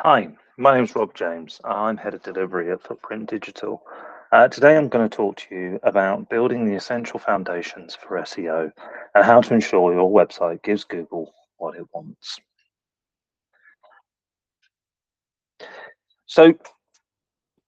Hi, my name's Rob James. I'm head of delivery at Footprint Digital. Today I'm going to talk to you about building the essential foundations for SEO and how to ensure your website gives Google what it wants. So,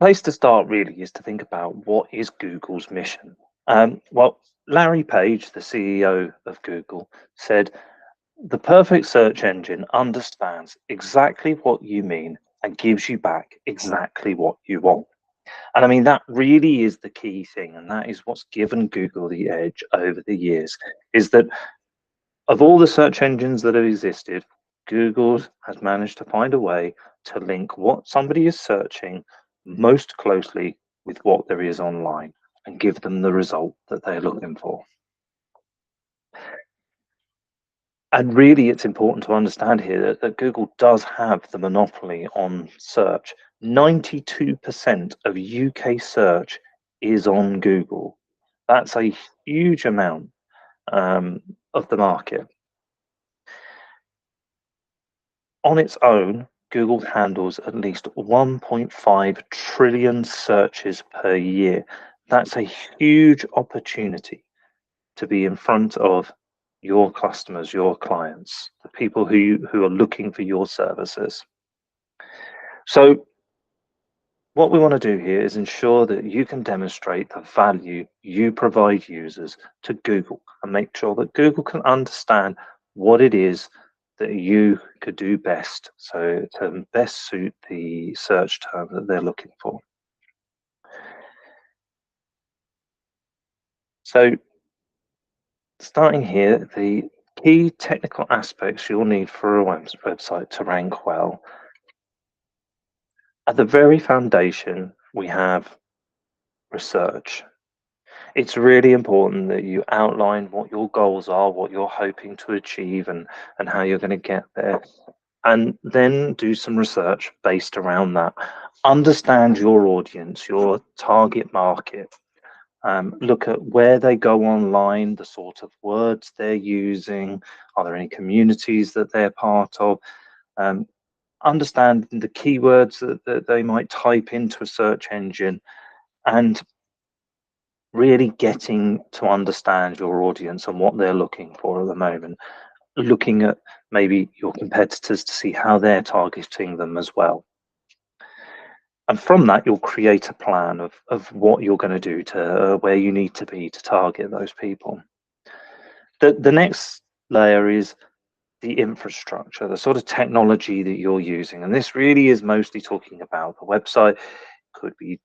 place to start really is to think about what is Google's mission. Well, Larry Page, the CEO of Google, said the perfect search engine understands exactly what you mean and gives you back exactly what you want. And I mean, that really is the key thing. And that is what's given Google the edge over the years is that of all the search engines that have existed, Google has managed to find a way to link what somebody is searching most closely with what there is online and give them the result that they're looking for. And really, it's important to understand here that Google does have the monopoly on search. 92% of UK search is on Google. That's a huge amount of the market. On its own, Google handles at least 1.5 trillion searches per year. That's a huge opportunity to be in front of your customers, your clients, the people who are looking for your services. So what we want to do here is ensure that you can demonstrate the value you provide users to Google and make sure that Google can understand what it is that you could do best, so to best suit the search term that they're looking for. So starting here, the key technical aspects you'll need for a website to rank well. At the very foundation, we have research. It's really important that you outline what your goals are, what you're hoping to achieve, and how you're going to get there. And then do some research based around that. Understand your audience, your target market. Look at where they go online, the sort of words they're using. Are there any communities that they're part of? Understand the keywords that they might type into a search engine, and really getting to understand your audience and what they're looking for at the moment. Looking at maybe your competitors to see how they're targeting them as well. And from that, you'll create a plan of what you're going to do to where you need to be to target those people. The next layer is the infrastructure, the sort of technology that you're using. And this really is mostly talking about the website, could be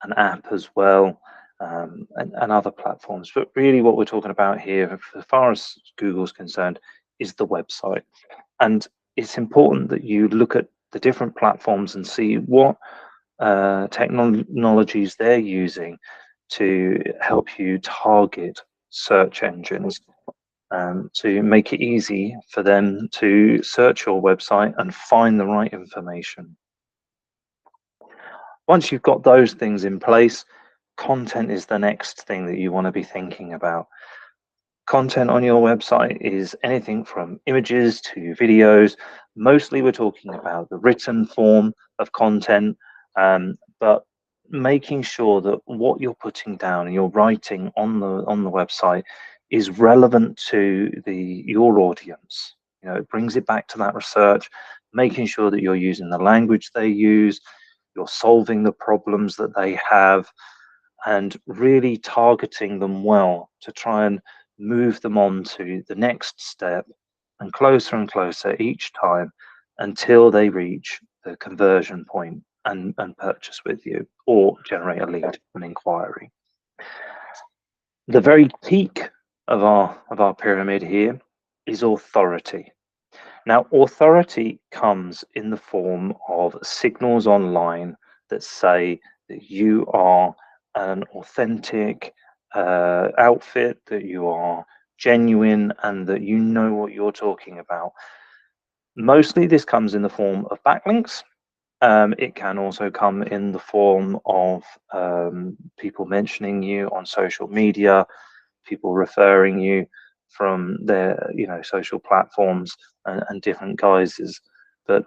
an app as well, and other platforms. But really what we're talking about here, as far as Google's concerned, is the website. And it's important that you look at the different platforms and see what technologies they're using to help you target search engines, to make it easy for them to search your website and find the right information. Once you've got those things in place, content is the next thing that you want to be thinking about. Content on your website is anything from images to videos. Mostly we're talking about the written form of content, but making sure that what you're putting down and you're writing on the website is relevant to your audience. You know, it brings it back to that research, making sure that you're using the language they use, you're solving the problems that they have, and really targeting them well to try and move them on to the next step and closer each time until they reach the conversion point and purchase with you or generate a lead, an inquiry. The very peak of our pyramid here is authority. Now, authority comes in the form of signals online that say that you are an authentic outfit, that you are genuine, and that you know what you're talking about. Mostly this comes in the form of backlinks. It can also come in the form of people mentioning you on social media, people referring you from their social platforms and different guises. But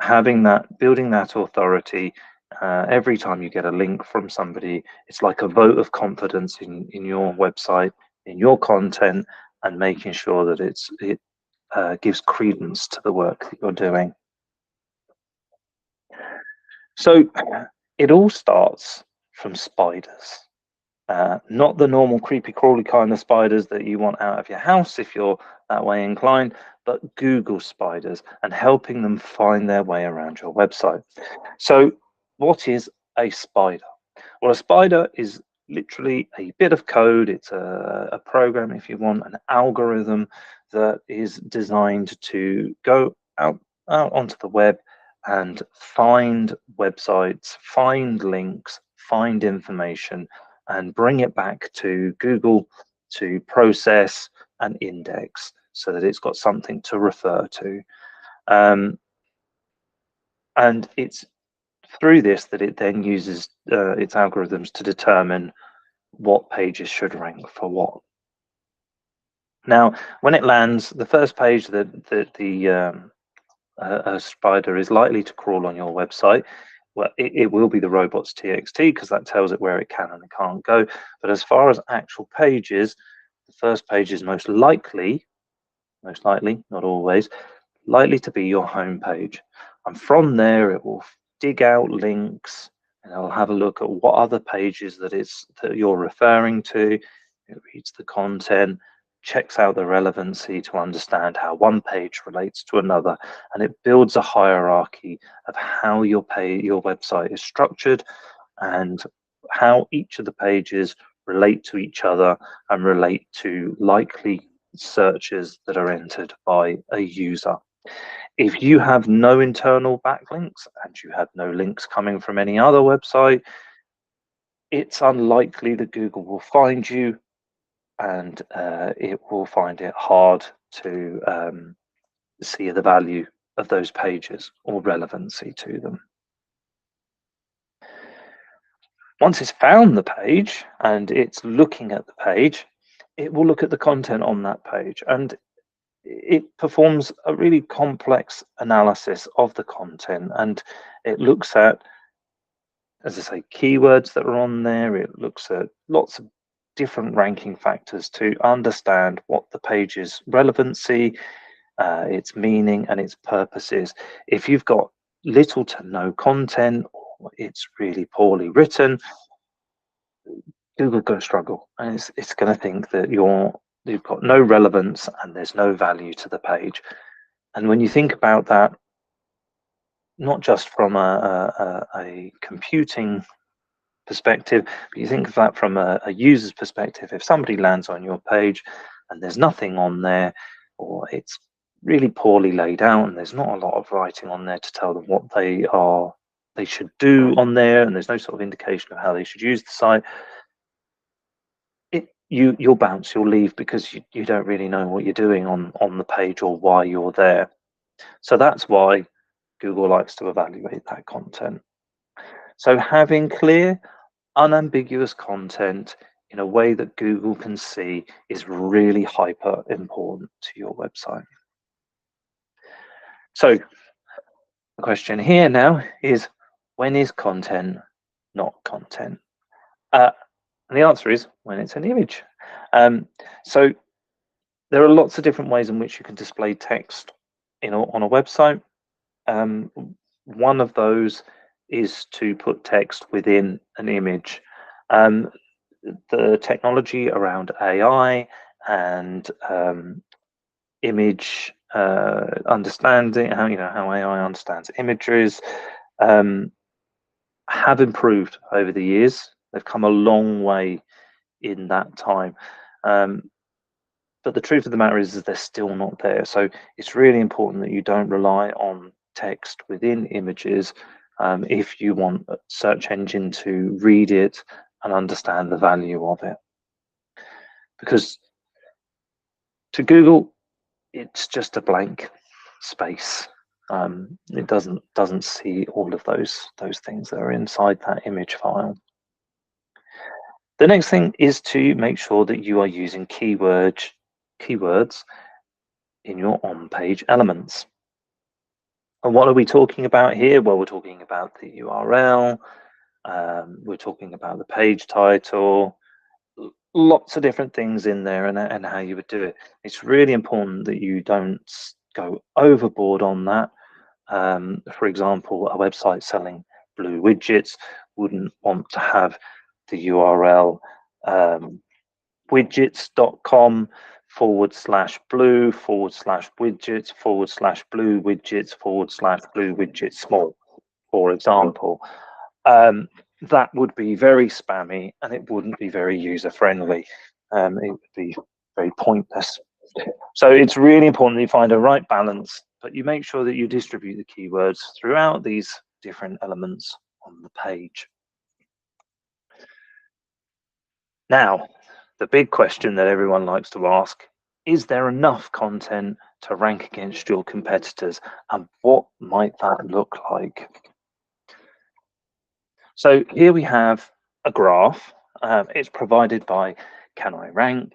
building that authority. Every time you get a link from somebody, it's like a vote of confidence in your website, in your content, and making sure that it gives credence to the work that you're doing. So it all starts from spiders. Not the normal creepy crawly kind of spiders that you want out of your house if you're that way inclined, but Google spiders, and helping them find their way around your website. So what is a spider? Well, a spider is literally a bit of code. It's a program, if you want, an algorithm that is designed to go out onto the web and find websites, find links, find information, and bring it back to Google to process and index so that it's got something to refer to. And it's through this that it then uses its algorithms to determine what pages should rank for what. Now, when it lands, the first page that a spider is likely to crawl on your website, well, it will be the robots.txt because that tells it where it can and it can't go. But as far as actual pages, the first page is most likely, not always, likely to be your home page. And from there, it will dig out links and it'll have a look at what other pages that you're referring to. It reads the content, checks out the relevancy to understand how one page relates to another, and it builds a hierarchy of how your website is structured and how each of the pages relate to each other and relate to likely searches that are entered by a user. If you have no internal backlinks and you have no links coming from any other website, it's unlikely that Google will find you, and it will find it hard to see the value of those pages or relevancy to them. Once it's found the page and it's looking at the page, it will look at the content on that page, and it performs a really complex analysis of the content, and it looks at, as I say, keywords that are on there. It looks at lots of different ranking factors to understand what the page's relevancy, its meaning, and its purpose is. If you've got little to no content, or it's really poorly written, Google's going to struggle, and it's going to think that you've got no relevance and there's no value to the page. And when you think about that, not just from a computing perspective, but you think of that from a user's perspective. If somebody lands on your page and there's nothing on there, or it's really poorly laid out and there's not a lot of writing on there to tell them what they should do on there, and there's no sort of indication of how they should use the site, you'll bounce, you'll leave, because you don't really know what you're doing on the page or why you're there. So that's why Google likes to evaluate that content. So having clear, unambiguous content in a way that Google can see is really hyper important to your website. So the question here now is, when is content not content? And the answer is when it's an image. So there are lots of different ways in which you can display text on a website. One of those is to put text within an image. The technology around AI and image understanding, how AI understands images, have improved over the years. They've come a long way in that time. But the truth of the matter is they're still not there. So it's really important that you don't rely on text within images if you want a search engine to read it and understand the value of it. Because to Google, it's just a blank space. It doesn't see all of those things that are inside that image file. The next thing is to make sure that you are using keywords in your on-page elements. And what are we talking about here? Well, we're talking about the URL, we're talking about the page title, lots of different things in there, and how you would do it. It's really important that you don't go overboard on that. For example, a website selling blue widgets wouldn't want to have the URL widgets.com/blue/widgets/blue widget small, for example. That would be very spammy and it wouldn't be very user friendly. It would be very pointless. So it's really important that you find a right balance, but you make sure that you distribute the keywords throughout these different elements on the page. Now, the big question that everyone likes to ask, is there enough content to rank against your competitors, and what might that look like? So here we have a graph. It's provided by Can I Rank,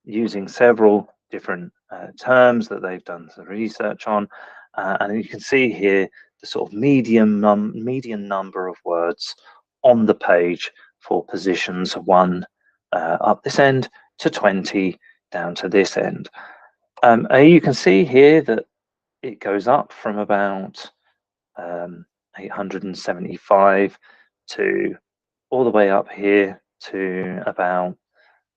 using several different terms that they've done some research on. And you can see here the sort of median number of words on the page for positions 1 up this end to 20 down to this end. You can see here that it goes up from about 875 to all the way up here to about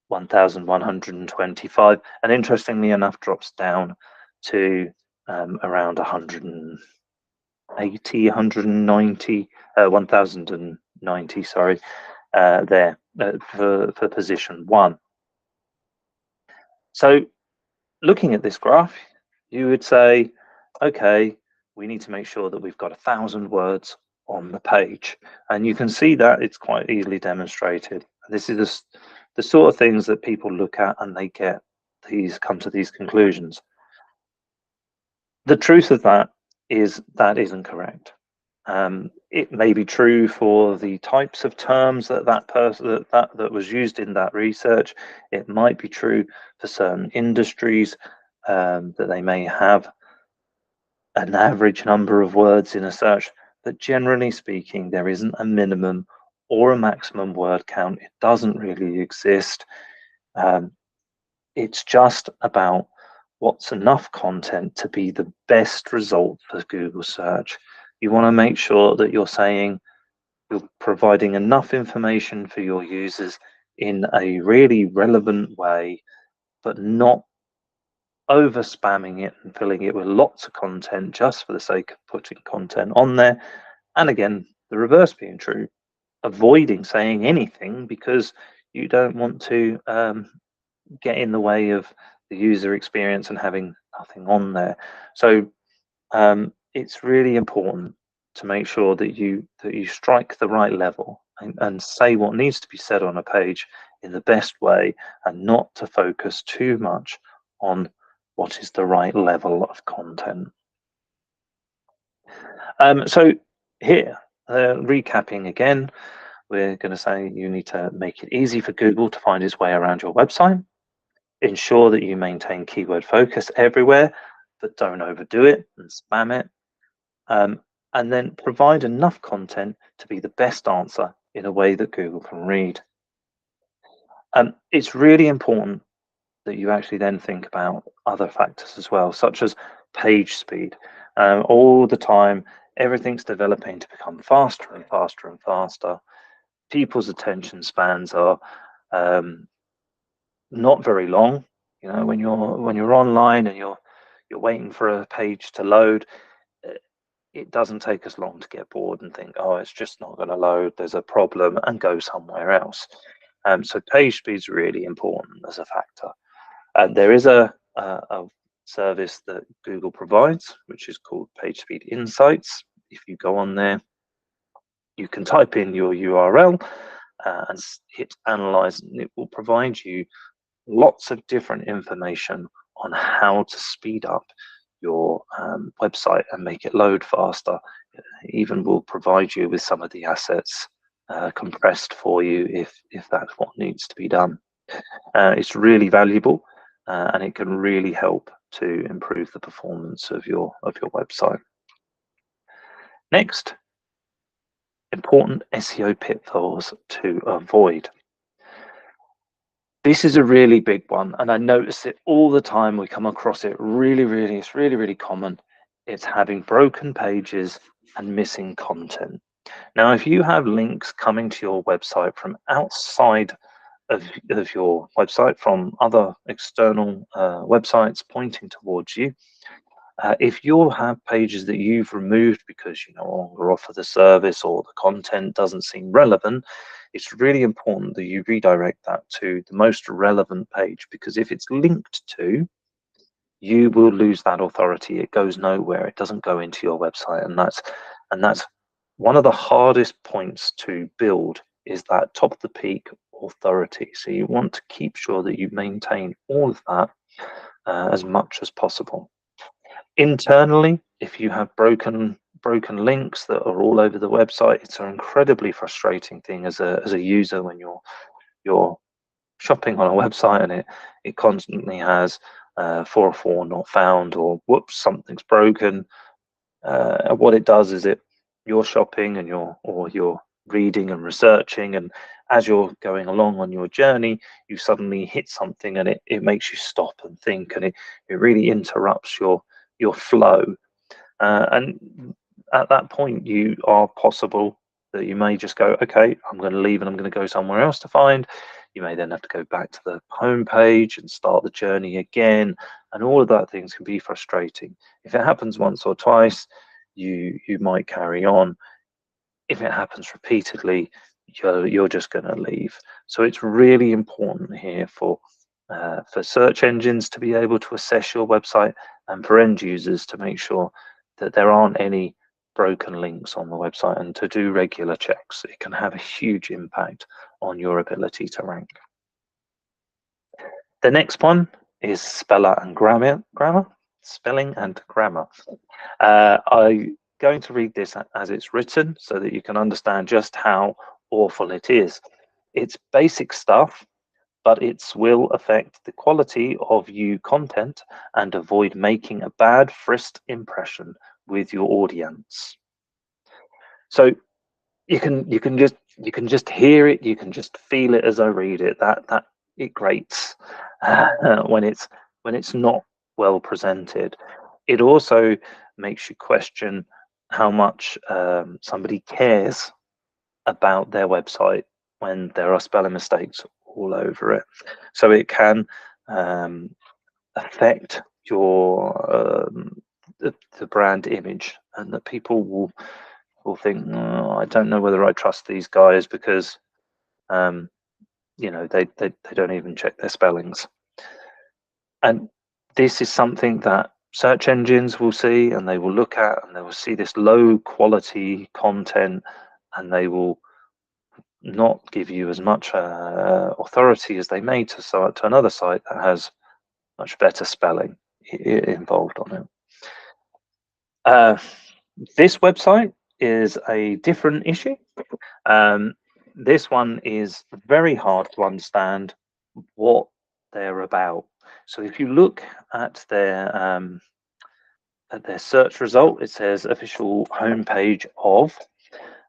1125, and interestingly enough drops down to around 180, 190, 1090, sorry, there for position 1. So looking at this graph, you would say, okay, we need to make sure that we've got 1,000 words on the page, and you can see that it's quite easily demonstrated. This is the sort of things that people look at and they come to these conclusions. The truth of that is that isn't correct. It may be true for the types of terms that was used in that research. It might be true for certain industries, that they may have an average number of words in a search, but generally speaking, there isn't a minimum or a maximum word count. It doesn't really exist. It's just about what's enough content to be the best result for Google search. You want to make sure that you're providing enough information for your users in a really relevant way, but not over spamming it and filling it with lots of content just for the sake of putting content on there. And again, the reverse being true, avoiding saying anything because you don't want to get in the way of the user experience and having nothing on there. So it's really important to make sure that you strike the right level and say what needs to be said on a page in the best way, and not to focus too much on what is the right level of content. So here, recapping again, we're going to say you need to make it easy for Google to find its way around your website. Ensure that you maintain keyword focus everywhere, but don't overdo it and spam it. And then provide enough content to be the best answer in a way that Google can read. It's really important that you actually then think about other factors as well, such as page speed. All the time, everything's developing to become faster and faster and faster. People's attention spans are not very long. You know, when you're online and you're waiting for a page to load, it doesn't take us long to get bored and think, oh, it's just not going to load, there's a problem, and go somewhere else. So page speed is really important as a factor. There is a service that Google provides, which is called PageSpeed Insights. If you go on there, you can type in your URL and hit analyze, and it will provide you lots of different information on how to speed up your website and make it load faster. It even will provide you with some of the assets compressed for you if that's what needs to be done. It's really valuable, and it can really help to improve the performance of your website. Next, important SEO pitfalls to avoid. This is a really big one, and I notice it all the time. We come across it it's really common. It's having broken pages and missing content. Now, if you have links coming to your website from outside of your website, from other external websites pointing towards you, if you have pages that you've removed because you no longer offer the service or the content doesn't seem relevant, it's really important that you redirect that to the most relevant page, because if it's linked to, you will lose that authority. It goes nowhere. It doesn't go into your website, and that's one of the hardest points to build, is that top of the peak authority. So you want to keep sure that you maintain all of that as much as possible. Internally, if you have broken links that are all over the website, it's an incredibly frustrating thing as a user when you're shopping on a website and it constantly has 404 not found, or whoops, something's broken. What it does is you're shopping and you're reading and researching, and as you're going along on your journey, you suddenly hit something and it makes you stop and think, and it really interrupts your flow. And at that point, you are possible that you may just go, okay, I'm going to leave and I'm going to go somewhere else to find. You may then have to go back to the home page and start the journey again. And all of that things can be frustrating. If it happens once or twice, you might carry on. If it happens repeatedly, you're just going to leave. So it's really important here for search engines to be able to assess your website, and for end users to make sure that there aren't any broken links on the website, and to do regular checks. It can have a huge impact on your ability to rank. The next one is spelling and grammar. I'm going to read this as it's written so that you can understand just how awful it is. It's basic stuff, but it will affect the quality of your content and avoid making a bad first impression with your audience. So you can just hear it, you can just feel it as I read it, that it grates when it's not well presented. It also makes you question how much somebody cares about their website when there are spelling mistakes all over it. So it can affect your the brand image, and that people will think, oh, I don't know whether I trust these guys, because they don't even check their spellings. And this is something that search engines will see, and they will look at, and they will see this low quality content, and they will not give you as much authority as they may to another site that has much better spelling involved on it. This website is a different issue. This one is very hard to understand what they're about. So if you look at their search result, it says official homepage of,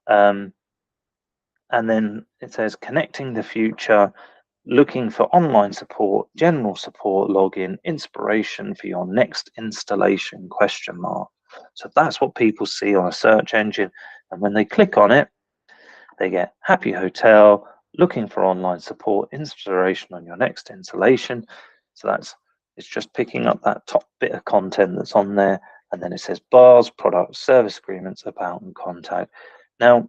and then it says connecting the future, looking for online support, general support, login, inspiration for your next installation, ? So that's what people see on a search engine, and when they click on it, they get happy hotel, looking for online support, inspiration on your next installation. So it's just picking up that top bit of content that's on there, and then it says bars, products, service agreements, about, and contact. Now,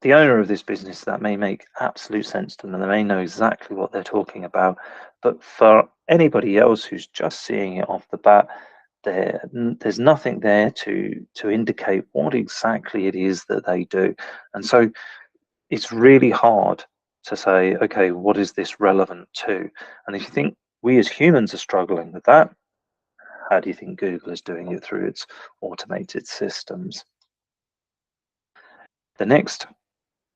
the owner of this business, that may make absolute sense to them, and they may know exactly what they're talking about, but for anybody else who's just seeing it off the bat, there's nothing there to indicate what exactly it is that they do. And so it's really hard to say, okay, what is this relevant to? And if you think we as humans are struggling with that, how do you think Google is doing it through its automated systems? The next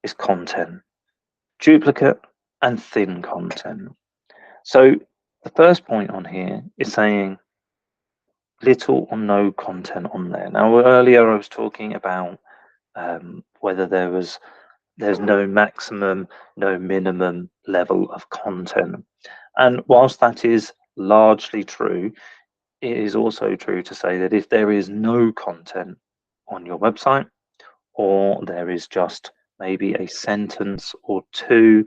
is content, duplicate and thin content. So the first point on here is saying little or no content on there. Now, earlier I was talking about whether there's no maximum, no minimum level of content. And whilst that is largely true, it is also true to say that if there is no content on your website, or there is just maybe a sentence or two,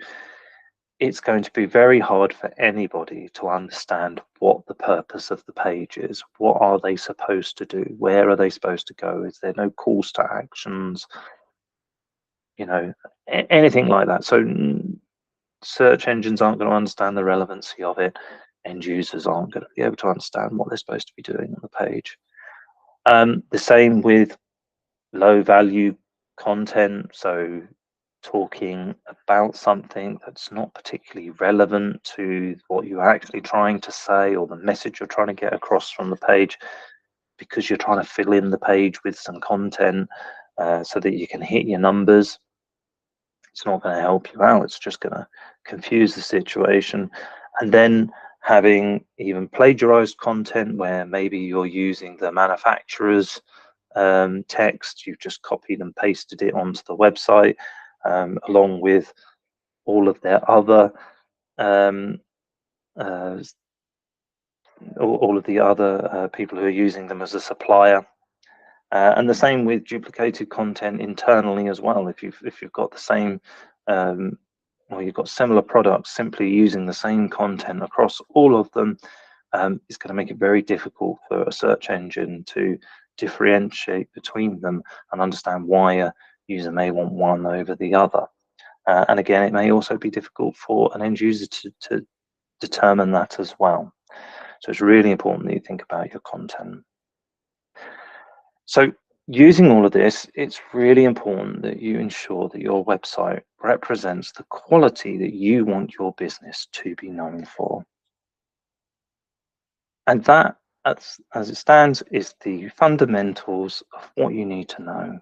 it's going to be very hard for anybody to understand what the purpose of the page is. What are they supposed to do? Where are they supposed to go? Is there no calls to actions? You know, anything like that. So search engines aren't going to understand the relevancy of it. End users aren't going to be able to understand what they're supposed to be doing on the page. The same with low value content. So talking about something that's not particularly relevant to what you're actually trying to say or the message you're trying to get across from the page, because you're trying to fill in the page with some content so that you can hit your numbers. It's not going to help you out. It's just going to confuse the situation. And then having even plagiarized content where maybe you're using the manufacturer's text, you've just copied and pasted it onto the website, along with all of their other um, uh, all of the other people who are using them as a supplier. And the same with duplicated content internally as well. If you've got the same or you've got similar products, simply using the same content across all of them is going to make it very difficult for a search engine to differentiate between them and understand why a user may want one over the other. And again, it may also be difficult for an end user to determine that as well. So it's really important that you think about your content. So using all of this, it's really important that you ensure that your website represents the quality that you want your business to be known for. And that, as it stands, is the fundamentals of what you need to know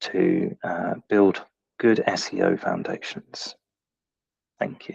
to build good SEO foundations. Thank you.